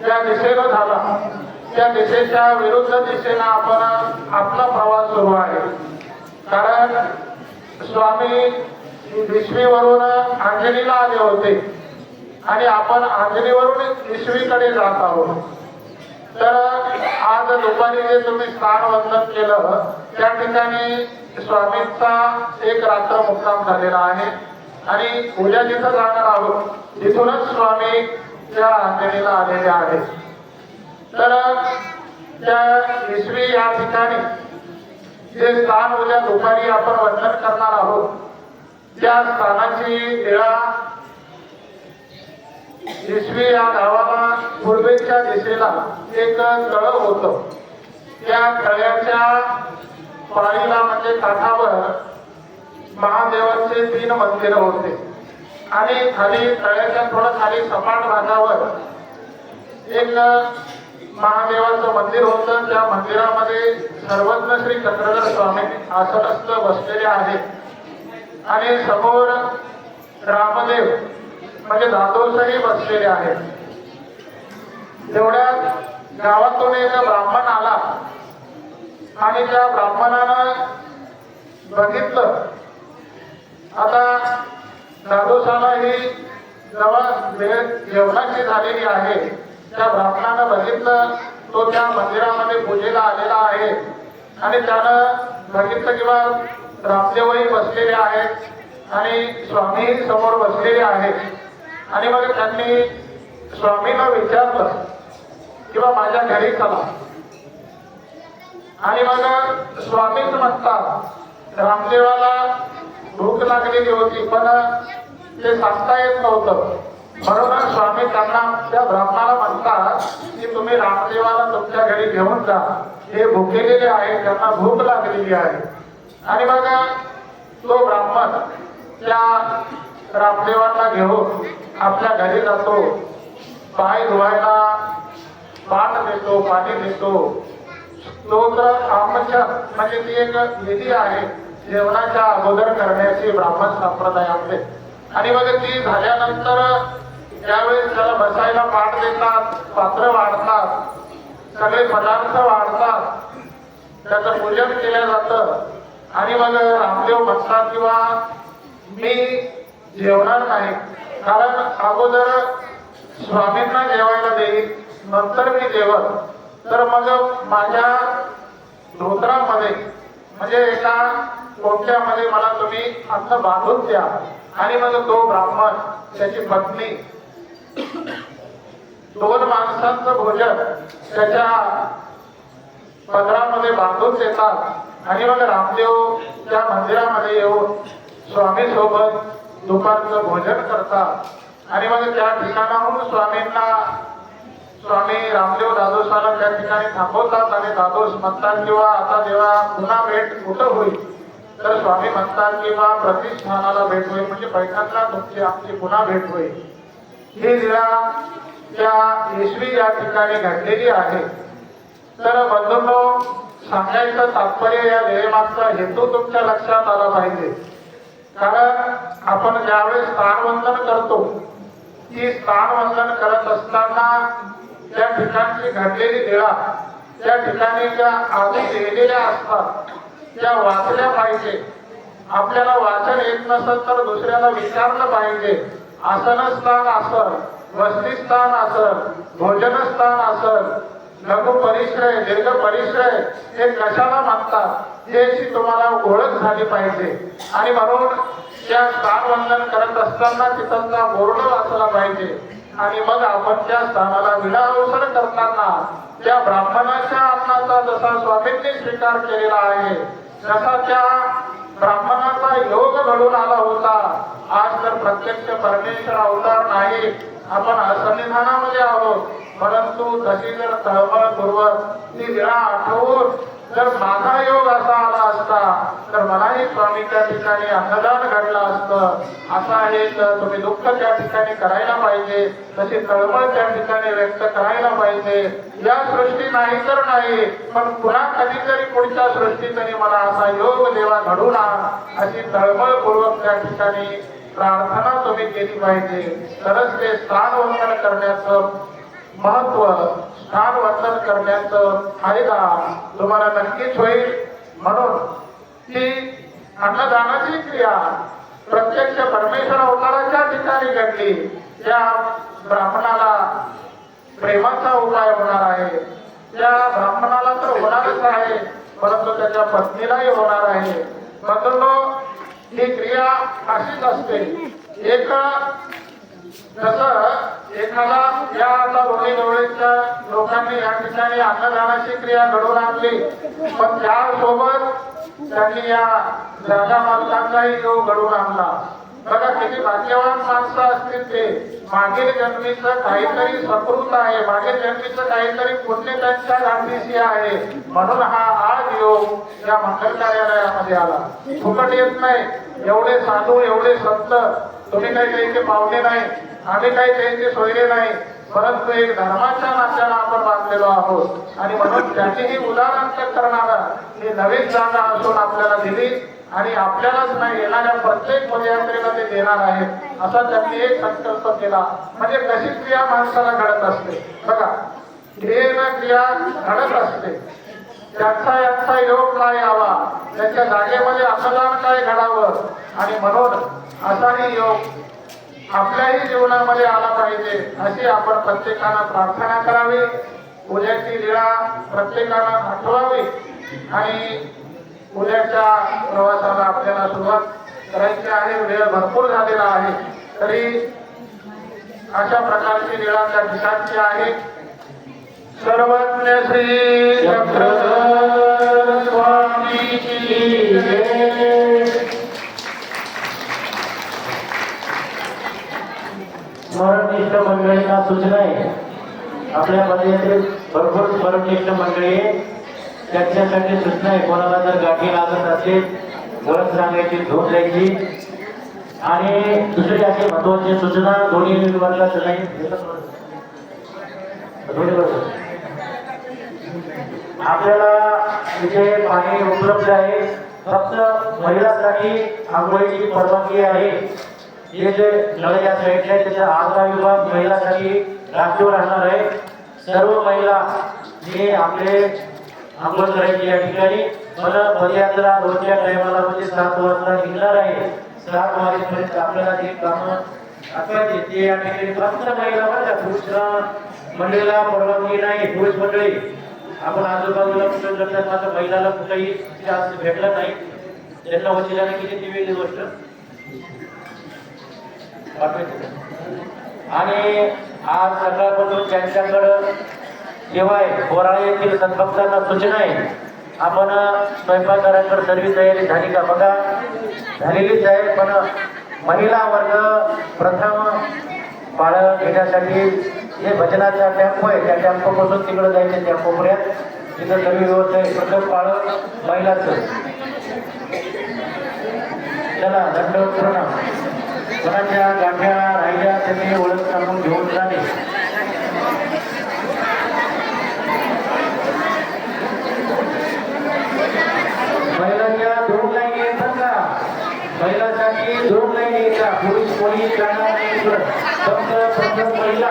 ज्या दिशेनं झाला त्या दिशेच्या विरुद्ध दिशेनं आपण आपला प्रवास सुरू आहे. कारण स्वामी विश्वीवरून अंजनीला आले होते आणि आपण अंजनीवरून विश्वीकडे जात आहोत. तर आज दुपारी जे तुम्ही स्थान वंदन केलं त्या ठिकाणी स्वामींचा एक रात्र मुक्काम झालेला आहे आणि उद्या जिथं जाणार आहोत तिथूनच स्वामी त्या अंजनीला आलेले आहेत. तर त्या विश्वी या ठिकाणी जे स्थान उद्या दुपारी आपण वंदन करणार आहोत त्या स्थानाची वेळा विश्वी या गावाला पूर्वेच्या दिशेला एक तळ होतं. त्या तळ्याच्या पाळीला म्हणजे काठावर महादेवाचे 3 मंदिर होते आणि खाली तळ्याच्या थोडं खाली सपाट भागावर एक महादेवाचं मंदिर होतं. त्या मंदिरामध्ये सर्वज्ञ श्री चक्रधर स्वामी आसनस्थ बसलेले आहेत आणि समोर रामदेव म्हणजे दादोसही बसलेले आहेत. तेवढ्यात गावातून एक ब्राह्मण आला आणि त्या ब्राह्मणानं बघितलं. आता दादोसाला ही जेव्हा वेळ जेवणाची झालेली आहे त्या ब्राह्मणानं बघितलं तो त्या मंदिरामध्ये पूजेला आलेला आहे आणि त्यानं बघितलं किंवा रामदेवही बसलेले आहेत आणि स्वामीही समोर बसलेले आहेत आणि मग त्यांनी स्वामींना विचारलं किंवा माझ्या घरी चला. आणि मग स्वामीच म्हणतात रामदेवाला भूक लागलेली होती पण ते सांगता येत नव्हतं म्हणून स्वामी त्यांना त्या ब्राह्मणाला म्हणतात की तुम्ही रामदेवाला तुमच्या घरी घेऊन जा, हे भुकेलेले आहेत, त्यांना भूक लागलेली आहे. आणि मग तो ब्राह्मण त्या रामदेवाला घेऊन आपल्या घरी जातो. पाय धुवायला पाट देतो, पाणी देतो. स्तोत्र आमचन म्हणजे ती एक विधी आहे जेवणाच्या अगोदर करण्याची ब्राह्मण संप्रदायामध्ये. आणि मग ती झाल्यानंतर त्यावेळेस त्याला बसायला पाट देतात, पात्र वाढतात, सगळे पदार्थ वाढतात, त्याचं पूजन केलं जातं. आणि मग रामदेव म्हणतात किंवा मी जेवणार नाही कारण अगोदर स्वामींना जेवायला देईल नंतर मी जेवण. तर मग माझ्या धोत्रामध्ये म्हणजे एका कोट्यामध्ये मला तुम्ही अन्न बांधून द्या. आणि मग तो ब्राह्मण त्याची पत्नी 2 माणसांचं भोजन त्याच्या पदरामध्ये बांधून देतात आणि मग रामदेव त्या मंदिरामध्ये येऊन स्वामी सोबत दुपारचं भोजन करतात. आणि मग त्या ठिकाणाहून स्वामी रामदेव दादोसाला त्या ठिकाणी थांबवतात आणि दादोस म्हणतात किंवा आता जेव्हा पुन्हा भेट कुठं होईल तर स्वामी म्हणतात किंवा प्रतिष्ठानाला भेट होईल म्हणजे पैठणला तुमची आमची पुन्हा भेट होईल. ही लीला त्या विश्वी या ठिकाणी घडलेली आहे. तर बंधूंनो सांगायचं तात्पर्य या लीलेमागचा हेतू तुमच्या लक्षात आला पाहिजे. कारण आपण ज्यावेळेस स्थानवंदन करतो ती स्थानवंदन करत असताना त्या ठिकाणची घडलेली लीला त्या ठिकाणी ज्या आधी लिहिलेल्या असतात त्या वाचल्या पाहिजे. आपल्याला वाचन येत नसेल तर दुसऱ्याला विचारलं पाहिजे. आसनस्थान असल, वसतिस्थान असल, भोजनस्थान असल, लघु परिश्रय दीर्घ परिश्रय हे कशाला म्हणतात याची तुम्हाला ओळख झाली पाहिजे. आणि म्हणून त्या स्थानवंदन करत असताना तिथंचा बोर्ड वाचला पाहिजे. आणि मग आपण त्या स्थानाला विडा अवसर करताना त्या ब्राह्मणाच्या अन्नाचा जसा स्वामींनी स्वीकार केलेला आहे जसा त्या ब्राह्मणाचा योग घडून आला होता. आज तर प्रत्यक्ष परमेश्वर अवतार नाही, आपण सन्निधानामध्ये आहोत. परंतु तशी जर तळमळपूर्वक ती लीला आठवून जर माझा योग असा आला असता तर मलाही स्वामी त्या ठिकाणी अन्नदान घडलं असतं. असा एक तुम्ही दुःख त्या ठिकाणी करायला पाहिजे, तशी तळमळ त्या ठिकाणी व्यक्त करायला पाहिजे. या सृष्टी नाही तर नाही पण पुन्हा कधीतरी पुढच्या सृष्टी तरी मला असा योग देवा घडून आण अशी तळमळपूर्वक त्या ठिकाणी प्रार्थना तुम्ही केली पाहिजे. तरच ते स्थानवंदन करण्याचं महत्व स्थान वर्णन करण्याचं आहे का तुम्हाला नक्कीच होईल. म्हणून ती अन्नदानाची क्रिया प्रत्यक्ष परमेश्वर अवताराच्या ठिकाणी घडली. त्या ब्राह्मणाला प्रेमाचा उपाय होणार आहे. त्या ब्राह्मणाला तर होणारच आहे, परंतु त्याच्या पत्नीलाही होणार आहे. बंधूंनो, ही क्रिया अशीच असते. एक जसं एखादा या आता दोन्ही जवळच्या लोकांनी या ठिकाणी अन्नदानाची क्रिया घडवून आणली, पण त्यासोबत त्यांनी या जागा मालकांचाही योग घडवून आणला. बघा किती भाग्यवान माणसं असतील ते. मागील जन्मीचं काहीतरी सकृत आहे, मागील जन्मीचं काहीतरी पुण्य त्यांच्या गाठीशी आहे, म्हणून हा आज योग या मंगल कार्यालयामध्ये आला. फुकट येत नाही. एवढे साधू, एवढे संत, तुम्ही काही त्यांचे पावले नाही, आम्ही काही त्यांचे सोयरे नाही, परंतु एक धर्माच्या नात्याला आपण बांधलेलो आहोत. आणि म्हणून त्याचीही उदाहरण करणारा ही नवीन जागा असून आपल्याला दिली आणि आपल्यालाच नाही, येणाऱ्या प्रत्येक पदयात्रेला ते देणार आहे असा त्यांनी एक संकल्प केला. म्हणजे कशी क्रिया माणसाला घडत असते बघा. क्रियेनं क्रिया घडत असते. त्यांचा यांचा योग काय यावा, त्यांच्या जागेमध्ये अन्नदान काय घडावं, आणि म्हणून असाही योग आपल्याही जीवनामध्ये आला पाहिजे अशी आपण प्रत्येकानं प्रार्थना करावी. उद्याची लीळा प्रत्येकानं आठवावी आणि उद्याच्या प्रवासाला आपल्याला सुरुवात करायची आहे. वेळ भरपूर झालेला आहे, तरी अशा प्रकारची लीळा त्या ठिकाणची आहे. सर्वज्ञ श्री चक्रधर स्वामी की जय. स्मरणनिष्ठ मंडळींना सूचना आहे, आपल्या पदयात्रेत भरपूर स्मरणनिष्ठ मंडळी आहे, त्यांच्यासाठी सूचना आहे. कोणाला जर गाठी लागत असेल गरज सांगायची, झोप द्यायची. आणि दुसरी अशी महत्वाची सूचना, दोन्ही वर्गात नाही, आपल्याला इथे पाणी उपलब्ध आहे. फक्त महिलांसाठी आंघोळीची परवानगी आहे. हे जे नळ या साईडला आहे त्याचा आगळा विभाग महिलांसाठी राखीव राहणार आहे. सर्व महिला हे आपले आंघोळ करायची या ठिकाणी. पण पदयात्रा रोजच्या टायमाला म्हणजे 7 वाजता निघणार आहे. 7 वाजेपर्यंत आपल्याला जे कामं आठवायचे ते या ठिकाणी फक्त महिला बघा. पुरुष मंडळीला परवानगी नाही. पुरुष मंडळी आपण आजूबाजूला कुठं करतात, मात्र महिलाला कुठेही भेटलं नाही. त्यांना वशिल्याने किती ती वेगळी गोष्ट. आणि आज सकाळपासून त्यांच्याकडं शिवाय बोराळे येथील सद्भक्तांना सूचना आहे, आपण स्वयंपाकघराकडे सर्व तयारी झाली का बघा. झालेलीच आहे, पण महिला वर्ग प्रथम पाळ घेण्यासाठी जे भजनाचा टेम्पो आहे त्या टेम्पोपासून तिकडे जायचे, त्या कोपऱ्यात तिथं सर्व व्यवस्था आहे. प्रथम पाळ महिलाचं. चला दंडवत प्रणाम. कोणाच्या गाठ्या राहिल्या त्यांनी ओळख सांगून घेऊन जाणे. महिलांच्या 2 लाईन येतात का? महिलांसाठी 2 लाईन येतात. पुरुष कोणी जाणार नाही. फक्त महिला